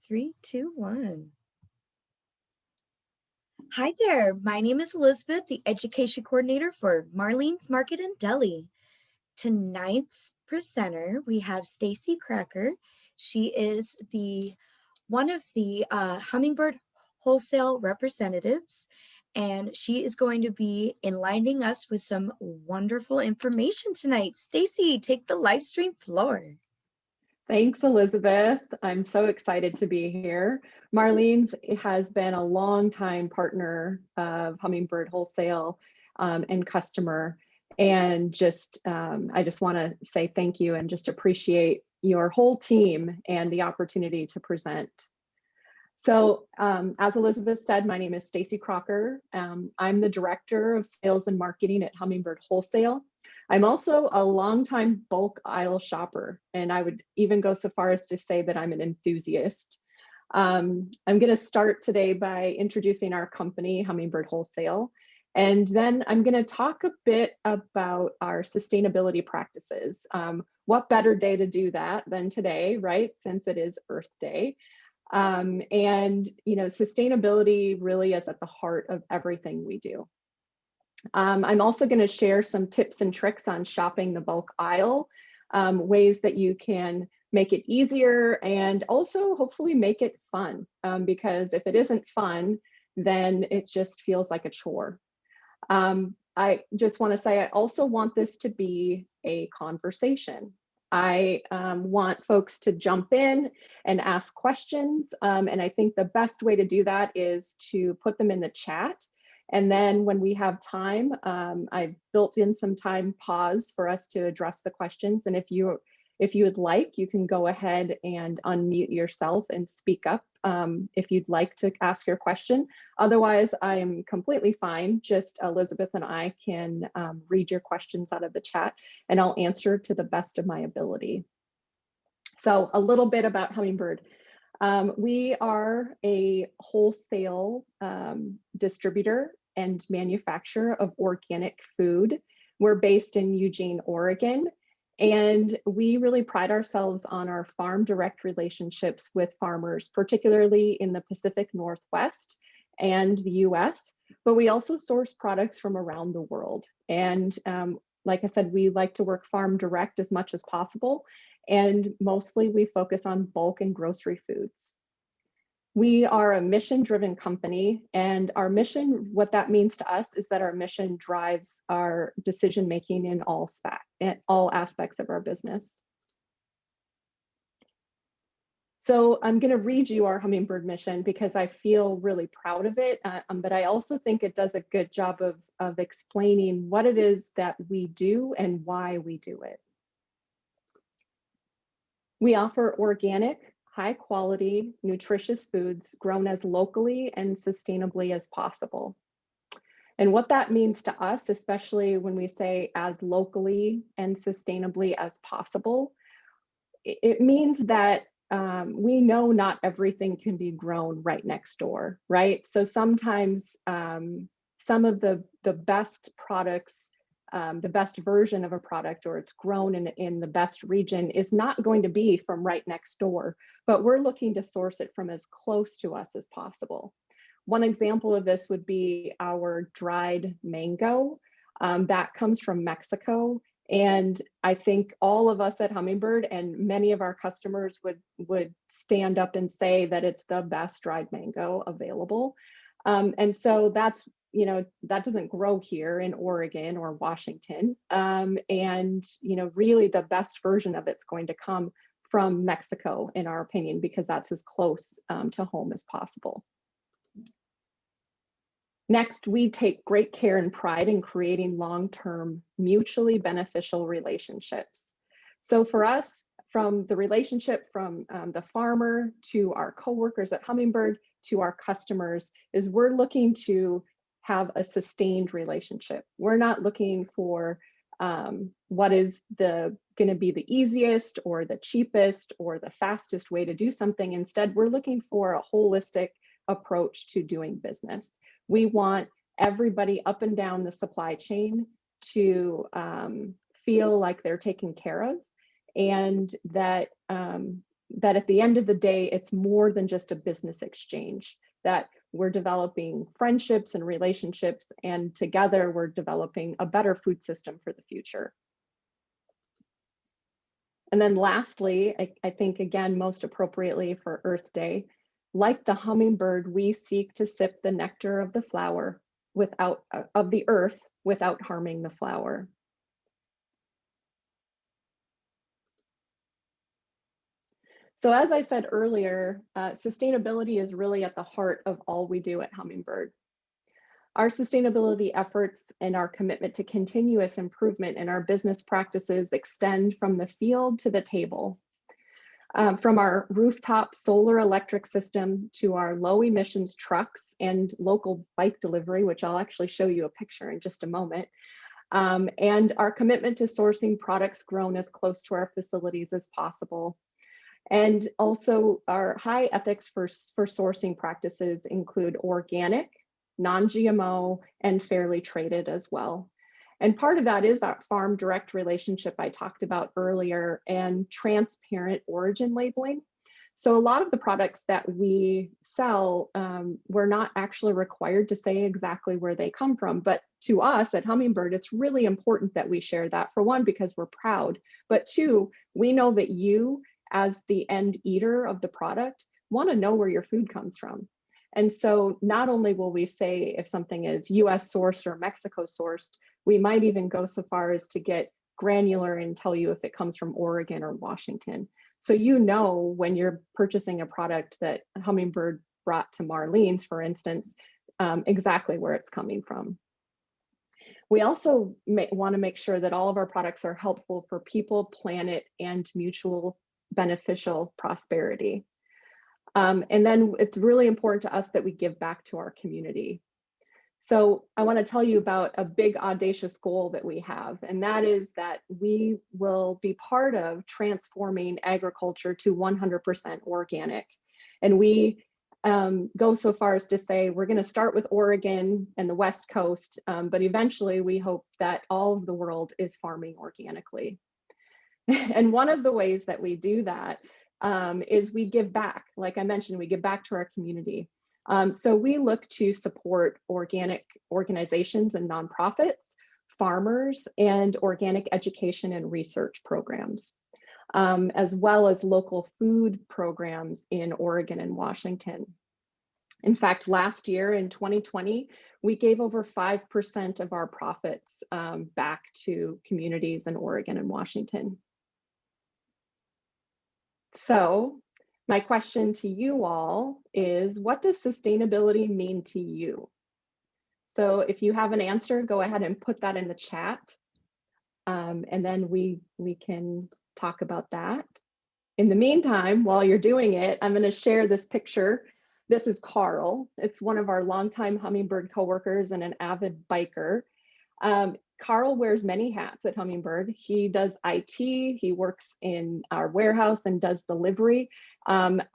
Three, two, one. Hi there. My name is Elizabeth, the education coordinator for Marlene's Market and Deli. Tonight's presenter, we have Stacy Kraker. She is the one of the Hummingbird wholesale representatives, and she is going to be enlightening us with some wonderful information tonight. Stacy, take the live stream floor. Thanks, Elizabeth. I'm so excited to be here. Marlene's has been a longtime partner of Hummingbird Wholesale and customer. And I just want to say thank you and just appreciate your whole team and the opportunity to present. So as Elizabeth said, my name is Stacy Kraker. I'm the Director of Sales and Marketing at Hummingbird Wholesale. I'm also a longtime bulk aisle shopper, and I would even go so far as to say that I'm an enthusiast. I'm going to start today by introducing our company, Hummingbird Wholesale, and then I'm going to talk a bit about our sustainability practices. What better day to do that than today, right? Since it is Earth Day. Sustainability really is at the heart of everything we do. I'm also going to share some tips and tricks on shopping the bulk aisle, ways that you can make it easier and also hopefully make it fun, because if it isn't fun, then it just feels like a chore. I just want to say I also want this to be a conversation. I want folks to jump in and ask questions, and I think the best way to do that is to put them in the chat. And then when we have time, I've built in some time pause for us to address the questions. And if you would like, you can go ahead and unmute yourself and speak up if you'd like to ask your question. Otherwise, I am completely fine. Just Elizabeth and I can read your questions out of the chat, and I'll answer to the best of my ability. So a little bit about Hummingbird. We are a wholesale distributor and manufacturer of organic food. We're based in Eugene, Oregon, and we really pride ourselves on our farm direct relationships with farmers, particularly in the Pacific Northwest and the US, but we also source products from around the world. And like I said, we like to work farm direct as much as possible. And mostly we focus on bulk and grocery foods. We are a mission-driven company, and our mission, what that means to us is that our mission drives our decision-making in all aspects of our business. So I'm going to read you our Hummingbird mission because I feel really proud of it, but I also think it does a good job of explaining what it is that we do and why we do it. We offer organic, high quality, nutritious foods grown as locally and sustainably as possible. And what that means to us, especially when we say as locally and sustainably as possible, it means that we know not everything can be grown right next door, right? So sometimes some of the best products, the best version of a product, or it's grown in the best region, is not going to be from right next door, but we're looking to source it from as close to us as possible. One example of this would be our dried mango. That comes from Mexico. And I think all of us at Hummingbird and many of our customers would stand up and say that it's the best dried mango available. And so that's, that doesn't grow here in Oregon or Washington. And, really the best version of it's going to come from Mexico, in our opinion, because that's as close to home as possible. Next, we take great care and pride in creating long-term, mutually beneficial relationships. So for us, from the relationship from the farmer to our coworkers at Hummingbird to our customers, is we're looking to have a sustained relationship. We're not looking for what is going to be the easiest or the cheapest or the fastest way to do something. Instead, we're looking for a holistic approach to doing business. We want everybody up and down the supply chain to feel like they're taken care of, and that that at the end of the day, it's more than just a business exchange, that we're developing friendships and relationships, and together we're developing a better food system for the future. And then lastly, I think again, most appropriately for Earth Day, like the hummingbird, we seek to sip the nectar of the flower of the earth without harming the flower. So as I said earlier, sustainability is really at the heart of all we do at Hummingbird. Our sustainability efforts and our commitment to continuous improvement in our business practices extend from the field to the table. From our rooftop solar electric system to our low emissions trucks and local bike delivery, which I'll actually show you a picture in just a moment, and our commitment to sourcing products grown as close to our facilities as possible. And also our high ethics for sourcing practices include organic, non-GMO, and fairly traded as well. And part of that is that farm direct relationship I talked about earlier, and transparent origin labeling. So a lot of the products that we sell, we're not actually required to say exactly where they come from, but to us at Hummingbird, it's really important that we share that, for one, because we're proud, but two, we know that you, as the end eater of the product, want to know where your food comes from. And so not only will we say if something is US sourced or Mexico sourced, we might even go so far as to get granular and tell you if it comes from Oregon or Washington. So you know when you're purchasing a product that Hummingbird brought to Marlene's, for instance, exactly where it's coming from. We also want to make sure that all of our products are helpful for people, planet, and mutual beneficial prosperity. And then it's really important to us that we give back to our community. So I want to tell you about a big audacious goal that we have, and that is that we will be part of transforming agriculture to 100% organic. And we go so far as to say we're going to start with Oregon and the West Coast, but eventually we hope that all of the world is farming organically. And one of the ways that we do that is we give back. Like I mentioned, we give back to our community. So we look to support organic organizations and nonprofits, farmers, and organic education and research programs, as well as local food programs in Oregon and Washington. In fact, last year in 2020, we gave over 5% of our profits back to communities in Oregon and Washington. So my question to you all is, what does sustainability mean to you? So if you have an answer, go ahead and put that in the chat. And then we can talk about that. In the meantime, while you're doing it, I'm going to share this picture. This is Carl. It's one of our longtime Hummingbird coworkers and an avid biker. Carl wears many hats at Hummingbird. He does IT, he works in our warehouse and does delivery and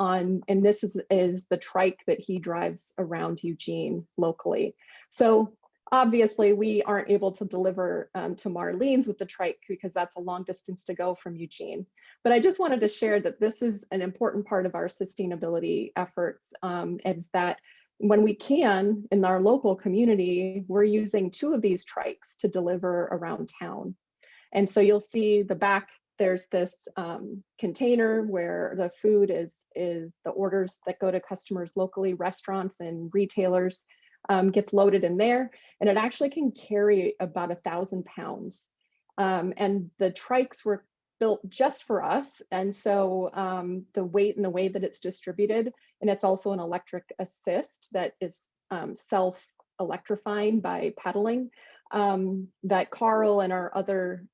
this is the trike that he drives around Eugene locally. So obviously we aren't able to deliver to Marlene's with the trike because that's a long distance to go from Eugene. But I just wanted to share that this is an important part of our sustainability efforts, is that when we can, in our local community, we're using 2 of these trikes to deliver around town. And so you'll see the back, there's this container where the food is the orders that go to customers locally, restaurants and retailers, gets loaded in there. And it actually can carry about 1,000 pounds. And the trikes were built just for us. And so the weight and the way that it's distributed, and it's also an electric assist that is self-electrifying by pedaling, that Carl and our other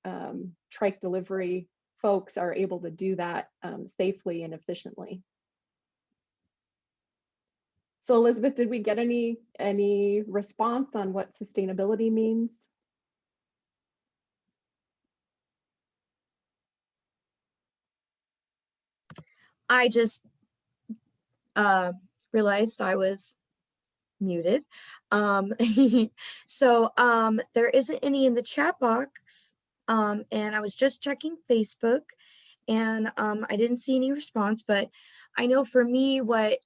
trike delivery folks are able to do that safely and efficiently. So Elizabeth, did we get any response on what sustainability means? I just realized I was muted. So there isn't any in the chat box. And I was just checking Facebook, and I didn't see any response, but I know for me what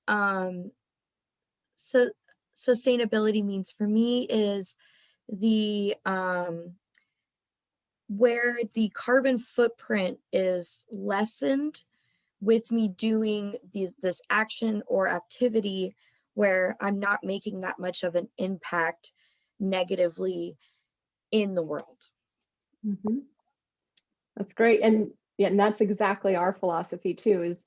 so sustainability means for me is the where the carbon footprint is lessened with me doing this action or activity where I'm not making that much of an impact negatively in the world. Mhm. That's great. And yeah, and that's exactly our philosophy too, is,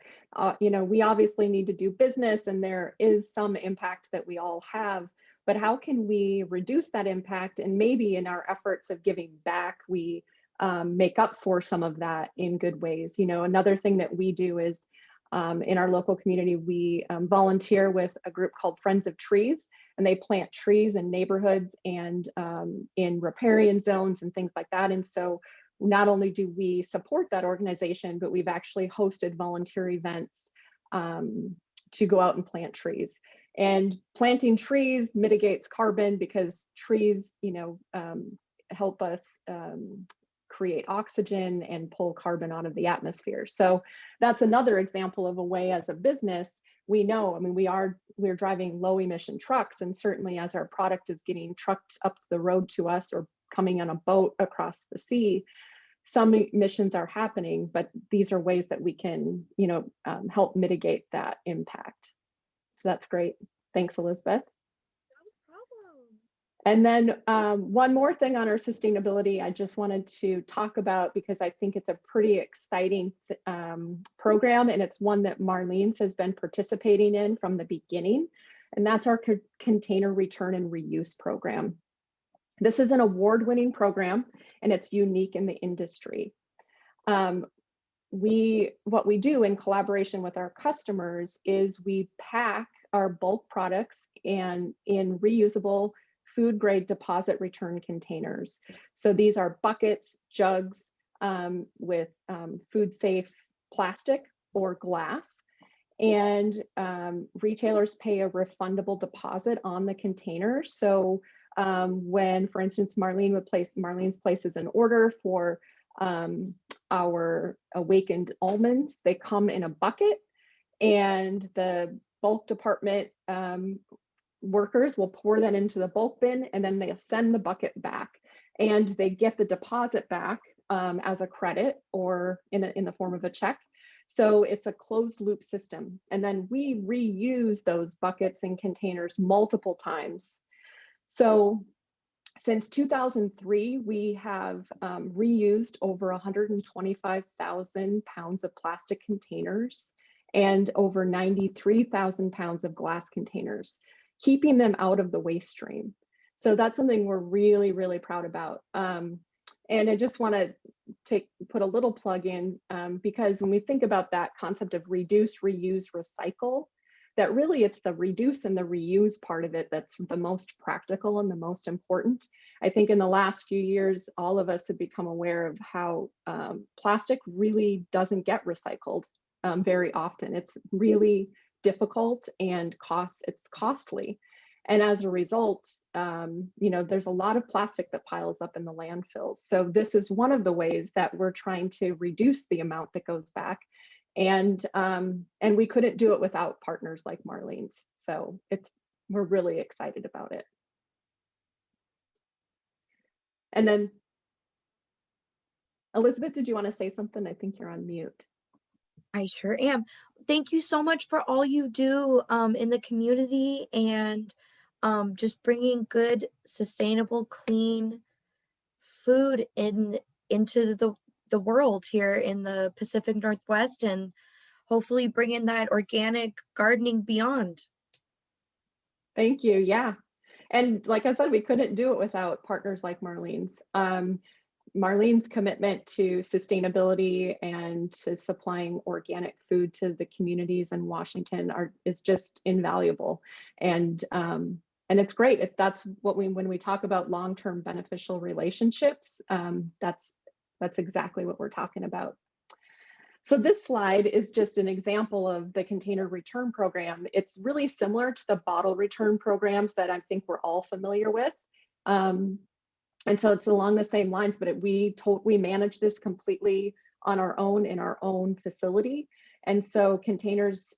we obviously need to do business and there is some impact that we all have, but how can we reduce that impact? And maybe in our efforts of giving back, we make up for some of that in good ways. Another thing that we do is in our local community, we volunteer with a group called Friends of Trees, and they plant trees in neighborhoods and in riparian zones and things like that. And so not only do we support that organization, but we've actually hosted volunteer events to go out and plant trees. And planting trees mitigates carbon because trees, help us create oxygen and pull carbon out of the atmosphere. So that's another example of a way as a business, we know, I mean, we're driving low emission trucks, and certainly as our product is getting trucked up the road to us or coming on a boat across the sea, some emissions are happening, but these are ways that we can, help mitigate that impact. So that's great. Thanks, Elizabeth. No problem. And then one more thing on our sustainability, I just wanted to talk about because I think it's a pretty exciting program, and it's one that Marlene's has been participating in from the beginning, and that's our container return and reuse program. This is an award-winning program, and it's unique in the industry. What we do in collaboration with our customers is we pack our bulk products and in reusable food grade deposit return containers. So these are buckets, jugs with food safe plastic or glass. And retailers pay a refundable deposit on the container. So when, for instance, Marlene's places an order for our awakened almonds, they come in a bucket, and the bulk department workers will pour that into the bulk bin, and then they'll send the bucket back, and they get the deposit back as a credit or in the form of a check. So it's a closed loop system. And then we reuse those buckets and containers multiple times. So since 2003, we have reused over 125,000 pounds of plastic containers and over 93,000 pounds of glass containers, keeping them out of the waste stream. So that's something we're really, really proud about. And I just want to put a little plug in because when we think about that concept of reduce, reuse, recycle, that really it's the reduce and the reuse part of it that's the most practical and the most important. I think in the last few years, all of us have become aware of how plastic really doesn't get recycled very often. It's really difficult and it's costly. And as a result, there's a lot of plastic that piles up in the landfills. So this is one of the ways that we're trying to reduce the amount that goes back. And we couldn't do it without partners like Marlene's. So we're really excited about it. And then, Elizabeth, did you want to say something? I think you're on mute. I sure am. Thank you so much for all you do in the community and just bringing good, sustainable, clean food into the world here in the Pacific Northwest, and hopefully bringing that organic gardening beyond. Thank you. Yeah. And like I said, we couldn't do it without partners like Marlene's. Marlene's commitment to sustainability and to supplying organic food to the communities in Washington is just invaluable. And it's great if that's what when we talk about long-term beneficial relationships, that's exactly what we're talking about. So this slide is just an example of the container return program. It's really similar to the bottle return programs that I think we're all familiar with. And so it's along the same lines, but we manage this completely on our own in our own facility. And so containers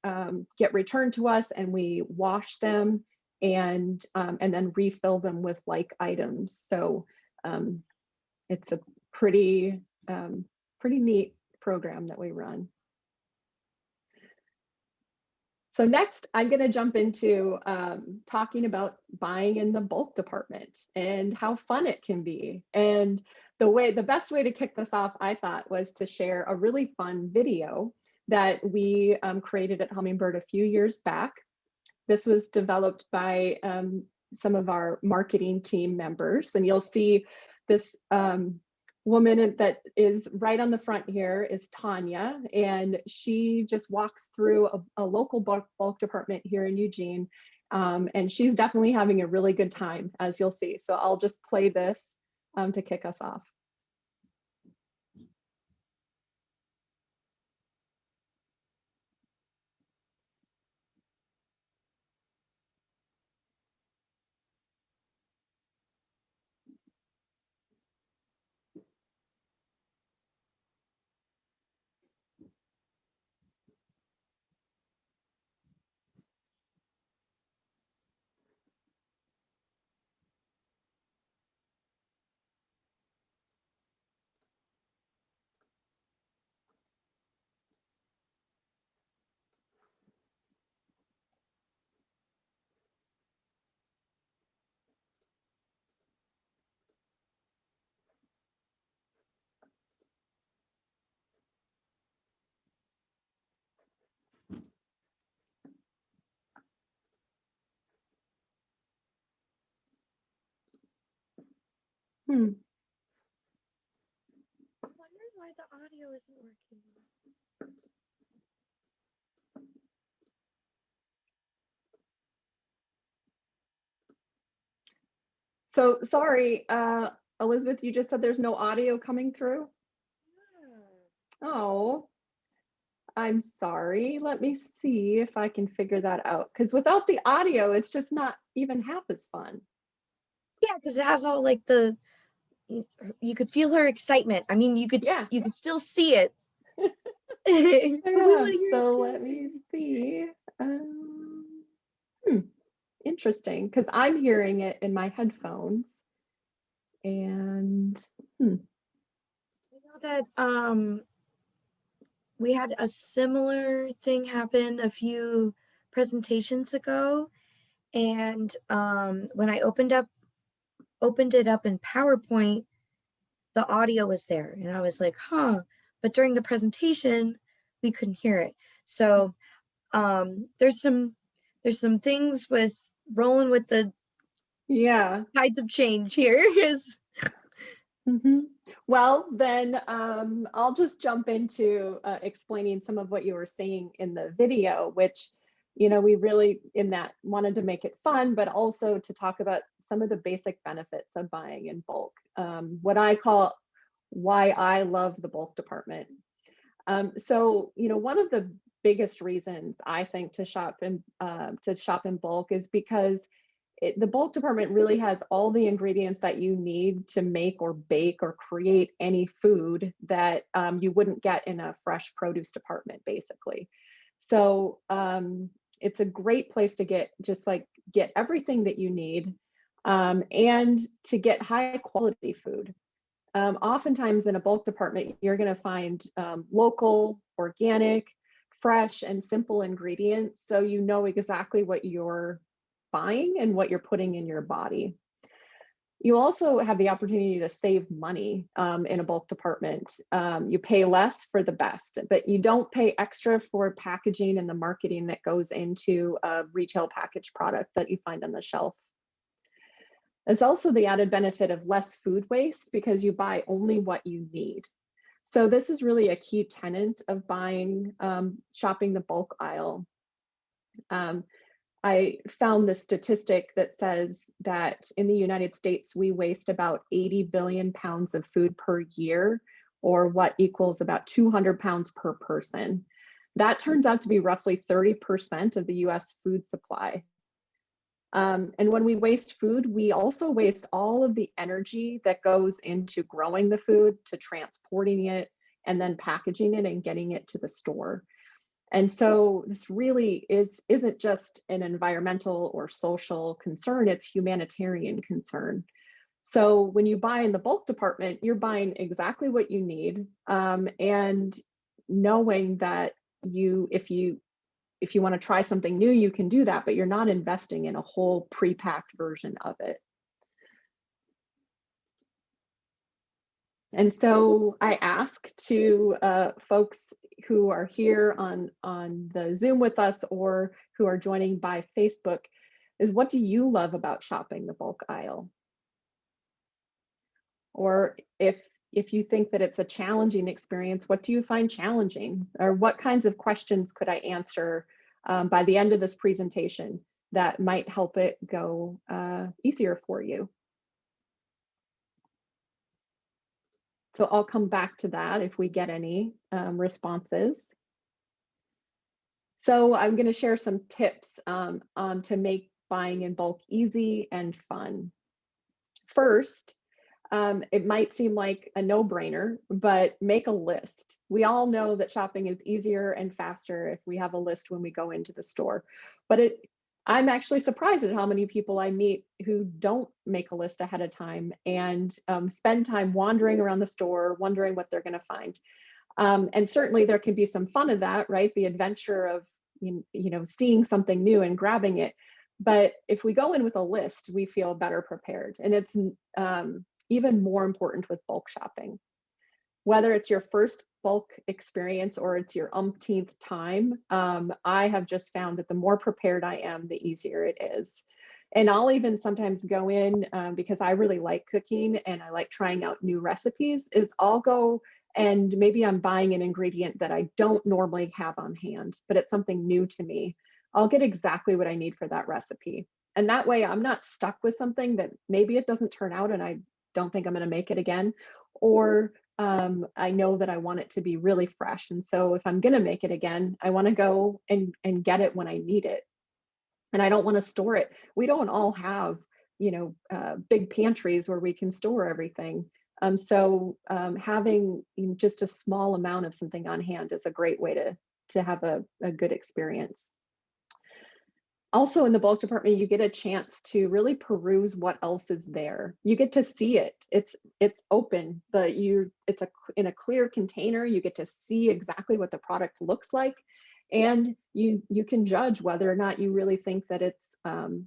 get returned to us, and we wash them and then refill them with like items. So it's a pretty neat program that we run. So next, I'm going to jump into talking about buying in the bulk department and how fun it can be. And the best way to kick this off, I thought, was to share a really fun video that we created at Hummingbird a few years back. This was developed by some of our marketing team members, and you'll see this woman that is right on the front here is Tanya, and she just walks through a local bulk department here in Eugene, and she's definitely having a really good time, as you'll see. So I'll just play this to kick us off. I'm wondering why the audio isn't working. So sorry, Elizabeth, you just said there's no audio coming through? Yeah. Oh, I'm sorry. Let me see if I can figure that out. Because without the audio, it's just not even half as fun. Yeah, because it has all like you could feel her excitement. I mean, you could still see it. But we want to hear it So too. let me see. Interesting, because I'm hearing it in my headphones. And I know that we had a similar thing happen a few presentations ago, and when I opened it up in PowerPoint, the audio was there, and I was like, huh. But during the presentation, we couldn't hear it. So there's some things with rolling with the tides of change here. Is Well, then I'll just jump into explaining some of what you were saying in the video, which, we really in that wanted to make it fun, but also to talk about some of the basic benefits of buying in bulk. What I call why I love the bulk department. So, one of the biggest reasons I think to shop in bulk is because the bulk department really has all the ingredients that you need to make or bake or create any food that you wouldn't get in a fresh produce department, basically. So it's a great place to get everything that you need, and to get high quality food. Oftentimes in a bulk department, you're going to find local, organic, fresh, and simple ingredients, so you know exactly what you're buying and what you're putting in your body. You also have the opportunity to save money in a bulk department. You pay less for the best, but you don't pay extra for packaging and the marketing that goes into a retail packaged product that you find on the shelf. There's also the added benefit of less food waste because you buy only what you need. So this is really a key tenet of shopping the bulk aisle. I found the statistic that says that in the United States, we waste about 80 billion pounds of food per year, or what equals about 200 pounds per person. That turns out to be roughly 30% of the US food supply. And when we waste food, we also waste all of the energy that goes into growing the food, to transporting it, and then packaging it and getting it to the store. And so this really isn't just an environmental or social concern, it's humanitarian concern. So when you buy in the bulk department, you're buying exactly what you need, and knowing that if you want to try something new, you can do that, but you're not investing in a whole pre-packed version of it. And so I ask to folks who are here on the Zoom with us or who are joining by Facebook is, what do you love about shopping the bulk aisle? Or if you think that it's a challenging experience, what do you find challenging? Or what kinds of questions could I answer by the end of this presentation that might help it go easier for you? So I'll come back to that if we get any responses. So I'm going to share some tips to make buying in bulk easy and fun. First, it might seem like a no-brainer, but make a list. We all know that shopping is easier and faster if we have a list when we go into the store. But I'm actually surprised at how many people I meet who don't make a list ahead of time and spend time wandering around the store, wondering what they're going to find. And certainly there can be some fun of that, right? The adventure of seeing something new and grabbing it. But if we go in with a list, we feel better prepared. And it's even more important with bulk shopping. Whether it's your first bulk experience or it's your umpteenth time, I have just found that the more prepared I am, the easier it is. And I'll even sometimes go in because I really like cooking and I like trying out new recipes, is I'll go and maybe I'm buying an ingredient that I don't normally have on hand, but it's something new to me. I'll get exactly what I need for that recipe. And that way I'm not stuck with something that maybe it doesn't turn out and I don't think I'm going to make it again, or I know that I want it to be really fresh. And so if I'm going to make it again, I want to go and get it when I need it. And I don't want to store it. We don't all have, big pantries where we can store everything. So having just a small amount of something on hand is a great way to have a good experience. Also in the bulk department, you get a chance to really peruse what else is there. You get to see it. It's open, but it's in a clear container. You get to see exactly what the product looks like, and you can judge whether or not you really think that it's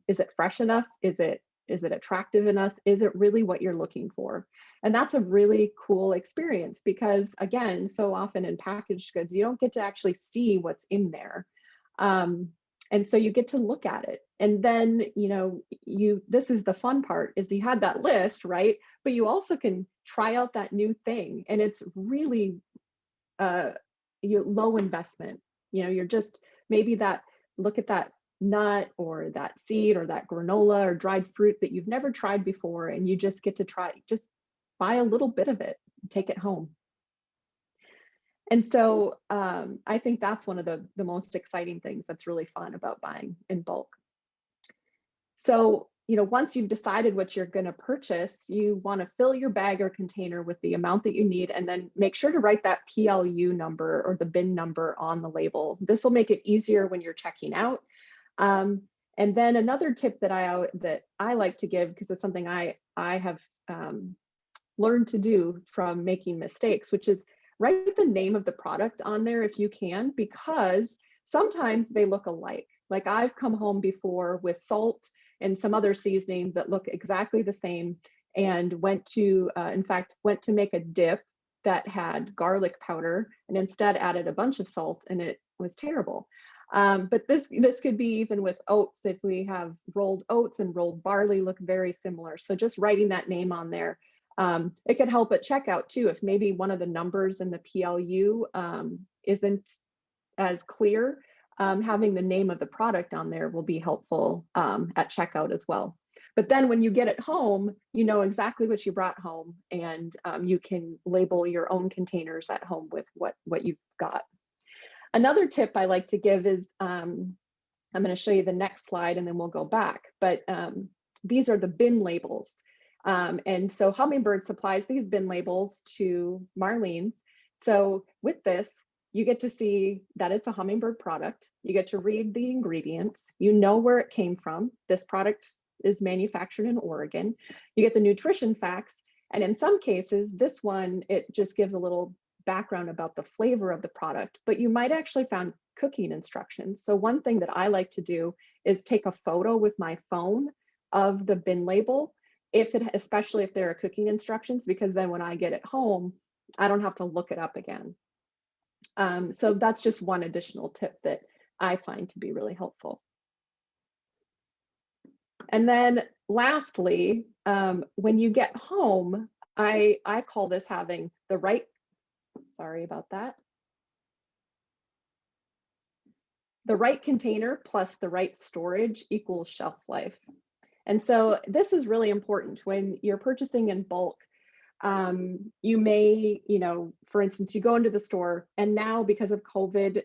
is it fresh enough? Is it attractive enough? Is it really what you're looking for? And that's a really cool experience because, again, so often in packaged goods, you don't get to actually see what's in there. And so you get to look at it. And then, this is the fun part, is you had that list, right? But you also can try out that new thing. And it's really low investment. You're just maybe look at that nut or that seed or that granola or dried fruit that you've never tried before. And you just get to just buy a little bit of it, take it home. And so I think that's one of the most exciting things that's really fun about buying in bulk. So, once you've decided what you're going to purchase, you want to fill your bag or container with the amount that you need, and then make sure to write that PLU number or the bin number on the label. This will make it easier when you're checking out. And then another tip that I like to give, because it's something I have learned to do from making mistakes, which is write the name of the product on there if you can, because sometimes they look alike. Like I've come home before with salt and some other seasoning that look exactly the same, and went to make a dip that had garlic powder and instead added a bunch of salt, and it was terrible. But this could be even with oats. If we have rolled oats and rolled barley, look very similar. So just writing that name on there. It could help at checkout too, if maybe one of the numbers in the PLU isn't as clear. Having the name of the product on there will be helpful at checkout as well. But then when you get it home, you know exactly what you brought home, and you can label your own containers at home with what you've got. Another tip I like to give is, I'm going to show you the next slide and then we'll go back, but these are the bin labels. And so Hummingbird supplies these bin labels to Marlene's, So with this, you get to see that it's a Hummingbird product. You get to read the ingredients. You know where it came from. This product is manufactured in Oregon. You get the nutrition facts. And in some cases, this one, it just gives a little background about the flavor of the product, but you might actually find cooking instructions. So one thing that I like to do is take a photo with my phone of the bin label, especially if there are cooking instructions, because then when I get it home, I don't have to look it up again. So that's just one additional tip that I find to be really helpful. And then lastly, when you get home, I call this having the right, sorry about that, the right container plus the right storage equals shelf life. And so this is really important when you're purchasing in bulk. You may, for instance, you go into the store, and now because of COVID,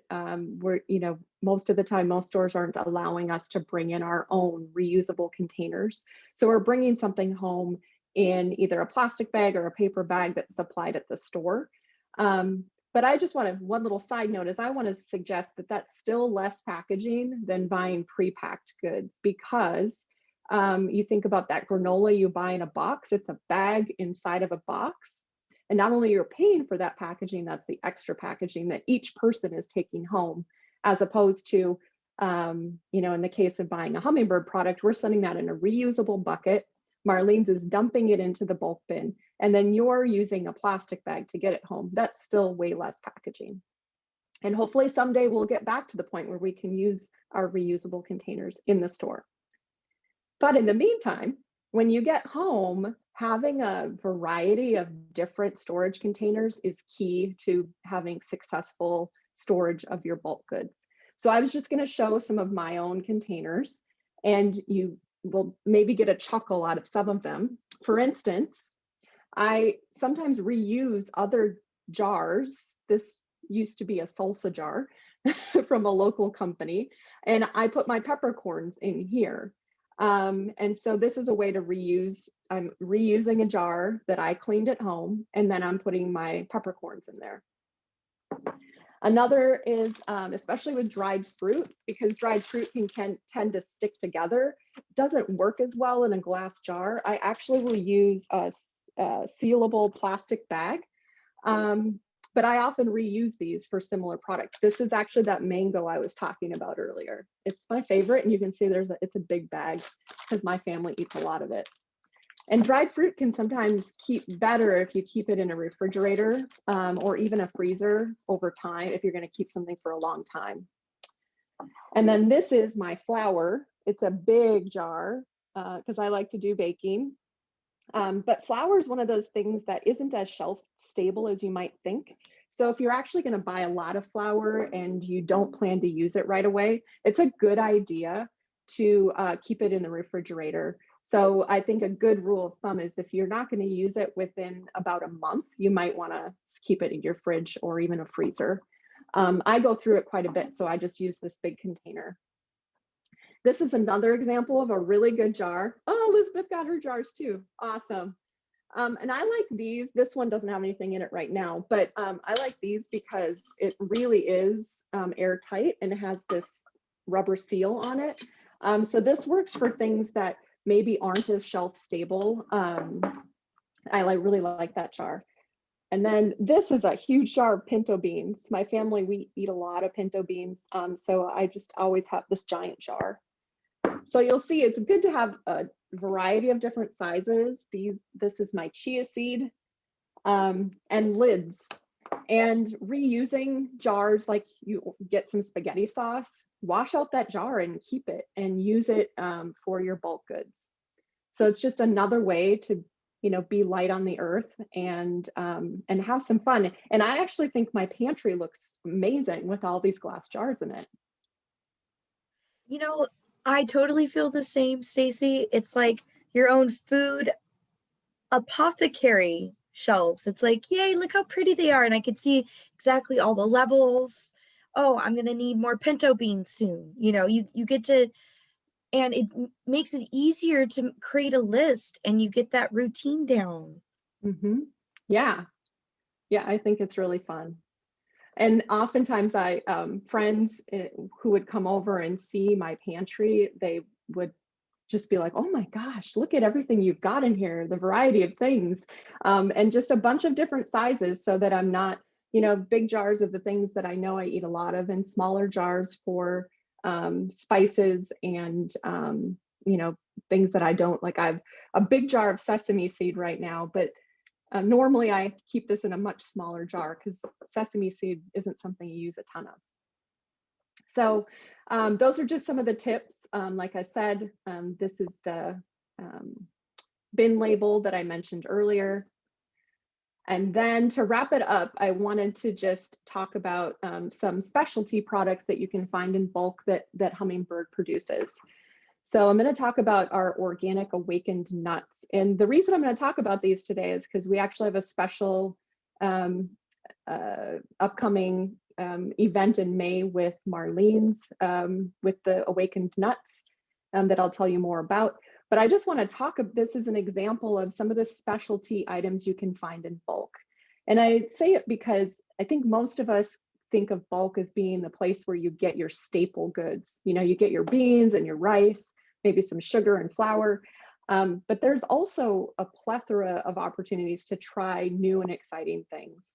most of the time, most stores aren't allowing us to bring in our own reusable containers. So we're bringing something home in either a plastic bag or a paper bag that's supplied at the store. But I just one little side note is I want to suggest that that's still less packaging than buying pre-packed goods, because you think about that granola you buy in a box, it's a bag inside of a box. And not only you're paying for that packaging, that's the extra packaging that each person is taking home, as opposed to, in the case of buying a Hummingbird product, we're sending that in a reusable bucket. Marlene's is dumping it into the bulk bin, and then you're using a plastic bag to get it home. That's still way less packaging. And hopefully someday we'll get back to the point where we can use our reusable containers in the store. But in the meantime, when you get home, having a variety of different storage containers is key to having successful storage of your bulk goods. So I was just going to show some of my own containers, and you will maybe get a chuckle out of some of them. For instance, I sometimes reuse other jars. This used to be a salsa jar from a local company, and I put my peppercorns in here. And so this is a way to reuse. I'm reusing a jar that I cleaned at home, and then I'm putting my peppercorns in there. Another is, especially with dried fruit, because dried fruit can tend to stick together, doesn't work as well in a glass jar. I actually will use a sealable plastic bag, but I often reuse these for similar products. This is actually that mango I was talking about earlier. It's my favorite, and you can see it's a big bag because my family eats a lot of it. And dried fruit can sometimes keep better if you keep it in a refrigerator or even a freezer over time, if you're going to keep something for a long time. And then this is my flour. It's a big jar because I like to do baking. But flour is one of those things that isn't as shelf stable as you might think. So if you're actually going to buy a lot of flour and you don't plan to use it right away, it's a good idea to keep it in the refrigerator. So I think a good rule of thumb is if you're not going to use it within about a month, you might want to keep it in your fridge or even a freezer. I go through it quite a bit, so I just use this big container. This is another example of a really good jar. Oh, Elizabeth got her jars too. Awesome. And I like these. This one doesn't have anything in it right now, but I like these because it really is airtight and it has this rubber seal on it. So this works for things that maybe aren't as shelf stable. I really like that jar. And then this is a huge jar of pinto beans. My family, we eat a lot of pinto beans. So I just always have this giant jar. So you'll see it's good to have a variety of different sizes. This is my chia seed and lids. And reusing jars, like you get some spaghetti sauce, wash out that jar and keep it and use it for your bulk goods. So it's just another way to, be light on the earth and have some fun. And I actually think my pantry looks amazing with all these glass jars in it. I totally feel the same, Stacy. It's like your own food apothecary shelves. It's like, yay, look how pretty they are. And I can see exactly all the levels. Oh, I'm going to need more pinto beans soon. You get to, and it makes it easier to create a list and you get that routine down. Mm-hmm. Yeah. Yeah, I think it's really fun. And oftentimes I, friends who would come over and see my pantry, they would just be like, oh my gosh, look at everything you've got in here, the variety of things, and just a bunch of different sizes so that I'm not, big jars of the things that I know I eat a lot of and smaller jars for spices and, things that I don't like. I have a big jar of sesame seed right now, but normally I keep this in a much smaller jar because sesame seed isn't something you use a ton of. So those are just some of the tips. Like I said, this is the um, bin label that I mentioned earlier. And then to wrap it up, I wanted to just talk about some specialty products that you can find in bulk that Hummingbird produces. So I'm going to talk about our organic awakened nuts. And the reason I'm going to talk about these today is because we actually have a special upcoming event in May with Marlene's with the awakened nuts that I'll tell you more about. But I just want to talk, this is an example of some of the specialty items you can find in bulk. And I say it because I think most of us think of bulk as being the place where you get your staple goods. You get your beans and your rice, maybe some sugar and flour. But there's also a plethora of opportunities to try new and exciting things.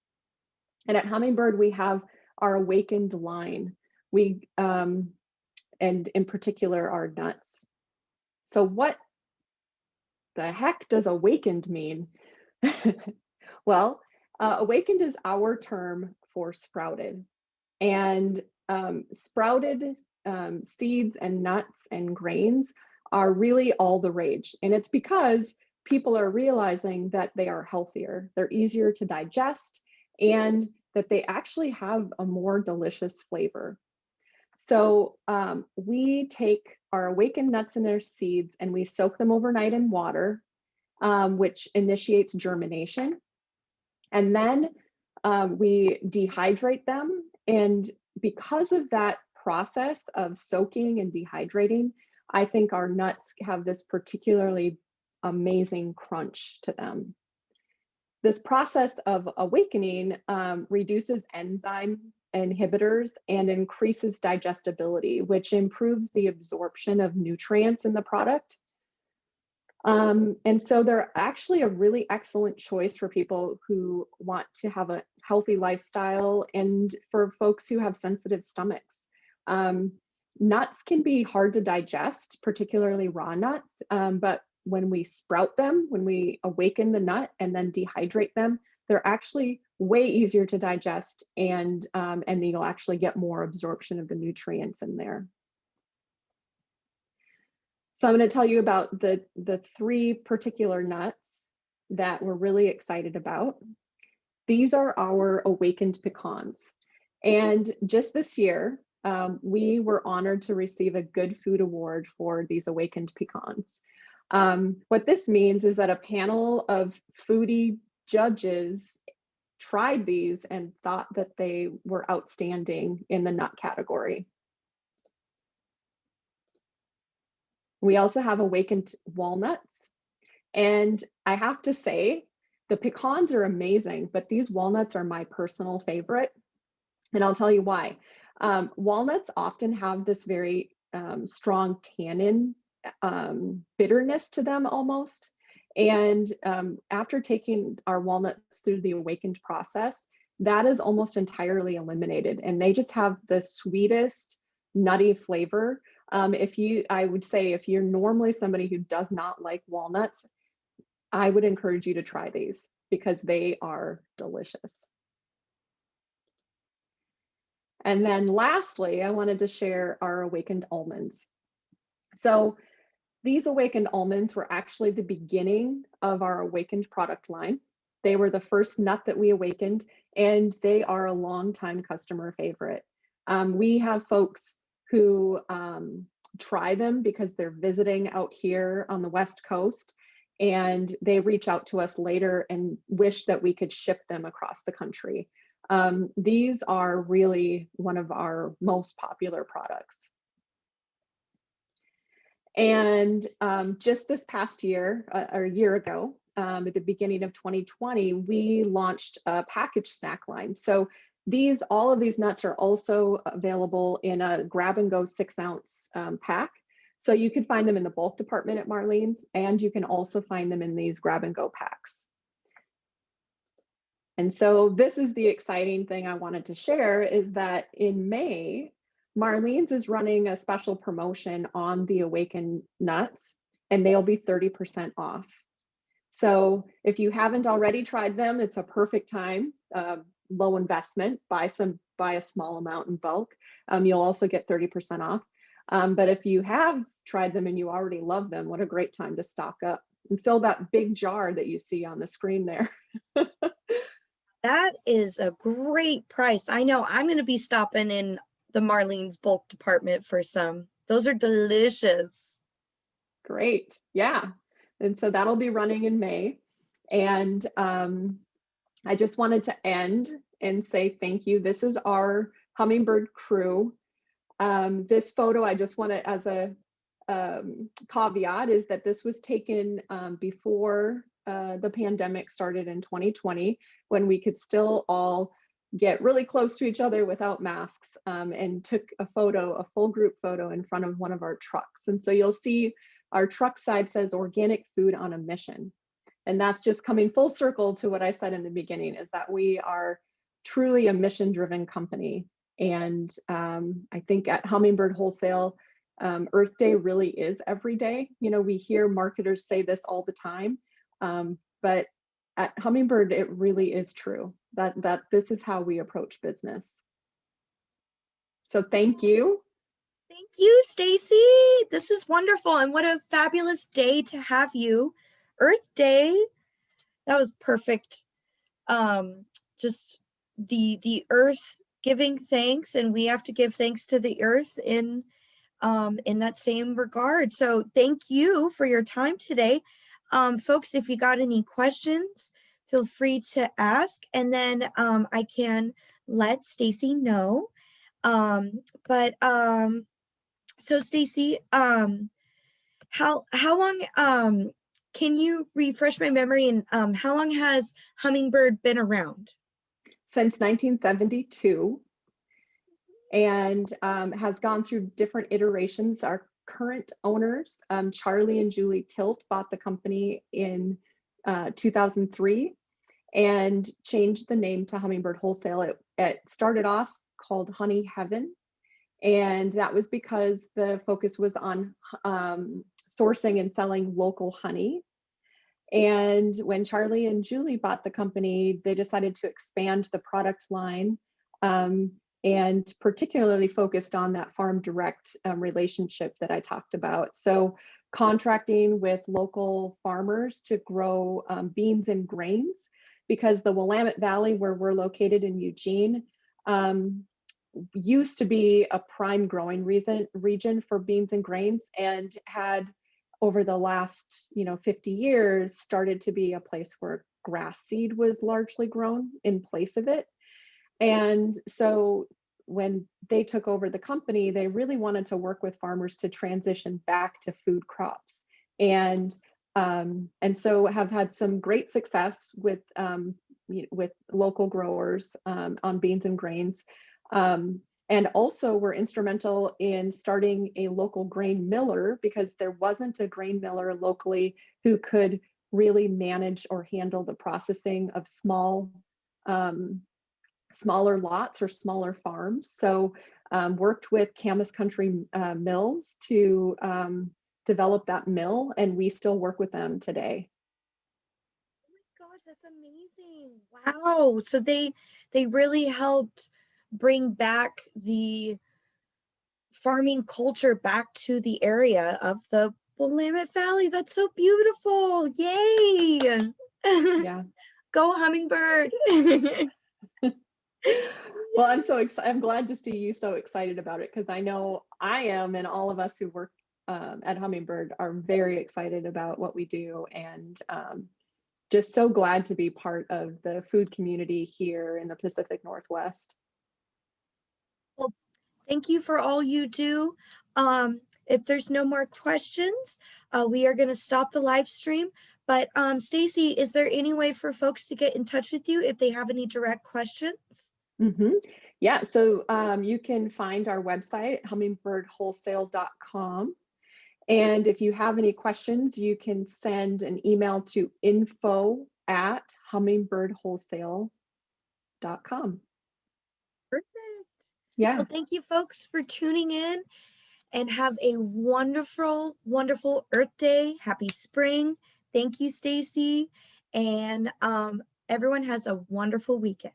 And at Hummingbird, we have our awakened line. And in particular, our nuts. So what the heck does awakened mean? Well, awakened is our term for sprouted. And sprouted seeds and nuts and grains are really all the rage. And it's because people are realizing that they are healthier, they're easier to digest, and that they actually have a more delicious flavor. So we take our awakened nuts and their seeds and we soak them overnight in water, which initiates germination. And then we dehydrate them. And because of that process of soaking and dehydrating, I think our nuts have this particularly amazing crunch to them. This process of awakening reduces enzyme inhibitors and increases digestibility, which improves the absorption of nutrients in the product. And so they're actually a really excellent choice for people who want to have a healthy lifestyle and for folks who have sensitive stomachs. Nuts can be hard to digest, particularly raw nuts, but when we sprout them, when we awaken the nut and then dehydrate them, they're actually way easier to digest, and you'll actually get more absorption of the nutrients in there. So I'm going to tell you about the three particular nuts that we're really excited about. These are our awakened pecans. And just this year, we were honored to receive a Good Food Award for these awakened pecans. What this means is that a panel of foodie judges tried these and thought that they were outstanding in the nut category. We also have awakened walnuts. And I have to say, the pecans are amazing, but these walnuts are my personal favorite. And I'll tell you why. Walnuts often have this very strong tannin bitterness to them almost. And after taking our walnuts through the awakened process, that is almost entirely eliminated. And they just have the sweetest, nutty flavor. I would say if you're normally somebody who does not like walnuts, I would encourage you to try these because they are delicious. And then lastly, I wanted to share our awakened almonds. So these awakened almonds were actually the beginning of our awakened product line. They were the first nut that we awakened, and they are a longtime customer favorite. We have folks who try them because they're visiting out here on the West Coast, and they reach out to us later and wish that we could ship them across the country. These are really one of our most popular products. And just this past year, or a year ago, at the beginning of 2020, we launched a packaged snack line. So all of these nuts are also available in a grab and go 6-ounce pack. So you can find them in the bulk department at Marlene's, and you can also find them in these grab and go packs. And so this is the exciting thing I wanted to share, is that in May, Marlene's is running a special promotion on the Awaken nuts, and they'll be 30% off. So if you haven't already tried them, it's a perfect time. Low investment, buy a small amount in bulk. You'll also get 30% off. But if you have tried them and you already love them, what a great time to stock up and fill that big jar that you see on the screen there. That is a great price. I know I'm going to be stopping in the Marlene's bulk department for some. Those are delicious. Great. Yeah. And so that'll be running in May. And I just wanted to end and say thank you. This is our Hummingbird crew. This photo, I just want to, as a caveat, is that this was taken before the pandemic started in 2020, when we could still all get really close to each other without masks, and took a full group photo in front of one of our trucks. And so you'll see our truck side says "Organic Food on a Mission." And that's just coming full circle to what I said in the beginning, is that we are truly a mission-driven company. And I think at Hummingbird Wholesale, Earth Day really is every day. You know, we hear marketers say this all the time, but at Hummingbird, it really is true that this is how we approach business. So thank you. Thank you, Stacy. This is wonderful, and what a fabulous day to have you. Earth Day, that was perfect. Just the earth giving thanks, and we have to give thanks to the earth in that same regard. So thank you for your time today. Folks, if you got any questions, feel free to ask, and then I can let Stacy know. So Stacy, how long can you refresh my memory, and how long has Hummingbird been around? Since 1972, and has gone through different iterations. Our current owners, Charlie and Julie Tilt, bought the company in 2003 and changed the name to Hummingbird Wholesale. It started off called Honey Heaven, and that was because the focus was on sourcing and selling local honey. And when Charlie and Julie bought the company, they decided to expand the product line, and particularly focused on that farm direct relationship that I talked about. So contracting with local farmers to grow beans and grains, because the Willamette Valley, where we're located in Eugene, used to be a prime growing region for beans and grains, and had, over the last 50 years, started to be a place where grass seed was largely grown in place of it. And so when they took over the company, they really wanted to work with farmers to transition back to food crops, and so have had some great success with local growers on beans and grains. And also were instrumental in starting a local grain miller, because there wasn't a grain miller locally who could really manage or handle the processing of smaller lots or smaller farms. So worked with Camas Country Mills to develop that mill, and we still work with them today. Oh my gosh, that's amazing. Wow. So they really helped bring back the farming culture back to the area of the Willamette Valley. That's so beautiful. Yay. Yeah. Go Hummingbird. Well, I'm so excited. I'm glad to see you so excited about it, because I know I am, and all of us who work at Hummingbird are very excited about what we do, and just so glad to be part of the food community here in the Pacific Northwest. Well, thank you for all you do. If there's no more questions, we are going to stop the live stream. But Stacy, is there any way for folks to get in touch with you if they have any direct questions? Mhm. Yeah, so you can find our website at hummingbirdwholesale.com. And if you have any questions, you can send an email to info@hummingbirdwholesale.com. Perfect. Yeah. Well, thank you folks for tuning in and have a wonderful, wonderful Earth Day. Happy spring. Thank you, Stacy. And everyone has a wonderful weekend.